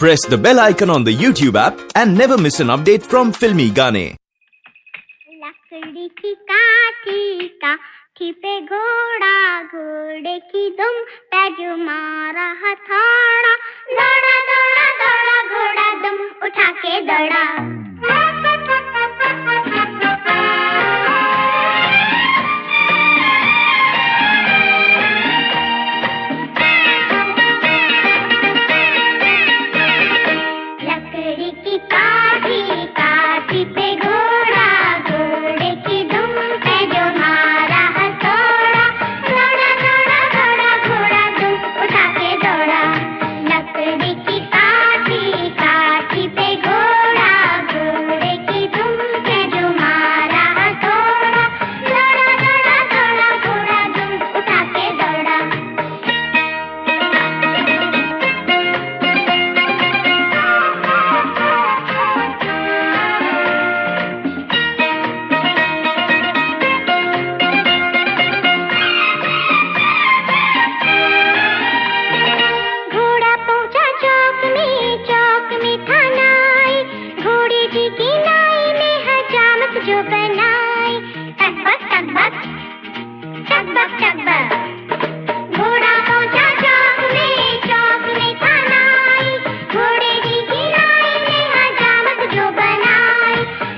Press the bell icon on the YouTube app and never miss an update from Filmy Gaane. लकड़ी की काठी काठी पे घोड़ा, घोड़े की दुम पे जो मारा हथौड़ा, दौड़ा दौड़ा दौड़ा घोड़ा दुम उठा के दौड़ा। लकड़ी की काठी काठी पे घोड़ा, घोड़े की दुम पे जो मारा हथौड़ा, दौड़ा दौड़ा दौड़ा घोड़ा दुम उठा के दौड़ा। लकड़ी की काठी काठी पे घोड़ा, घोड़े की दुम पे जो मारा हथौड़ा, दौड़ा दौड़ा दौड़ा घोड़ा दुम उठा के दौड़ा। घोड़ा पहुंचा चौक में था नाई, घोड़े जी की नाई ने हजामत जो बनाई। टकबक टकबक टकबक टकबक। घोड़ा पहुंचा चौक में था नाई, घोड़े जी की नाई ने हजामत जो बनाई।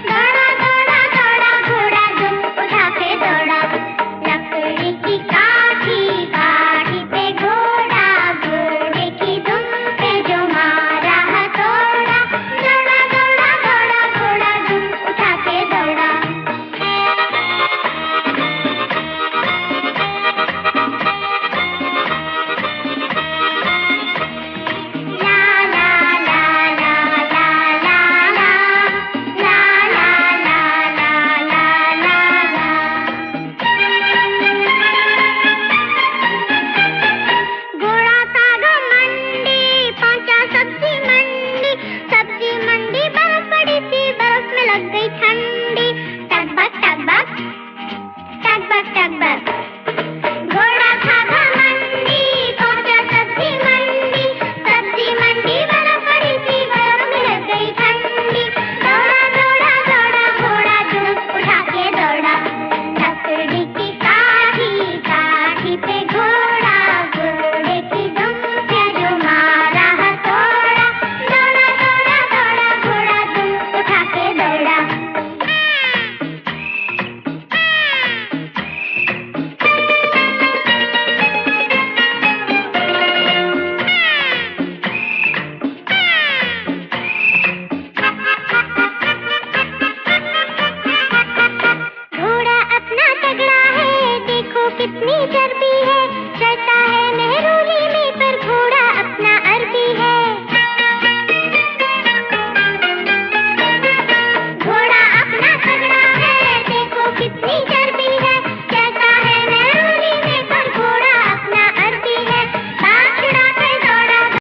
दौड़ा दौड़ा दौड़ा घोड़ा दुम उठा के दौड़ा। लकड़ी की काठी काठी पे घोड़ा, घोड़े की दुम पे जो मारा हथौड़ा, दौड़ा दौड़ा दौड़ा घोड़ा दुम उठा के दौड़ा। ला ला ला ला ला ला ला, ला ला ला ला ला ला ला। घोड़ा था घमंडी, पहुंचा सब्जी मंडी बर्फ पड़ी थी, बर्फ में लग गई ठंडी। टकबक टकबक टकबक टकबक। घोड़ा था घमंडी, पहुंचा सब्जी मंडी बर्फ पड़ी थी, बर्फ में लग गई ठंडी। दौड़ा दौड़ा दौड़ा घोड़ा दुम उठा के दौड़ा। लकड़ी की काठी काठी पे घोड़ा, घोड़े की दुम पे जो मारा हथौड़ा, दौड़ा दौड़ा दौड़ा घोड़ा दुम उठा के दौड़ा। घोड़ा अपना तगड़ा है, देखो कितनी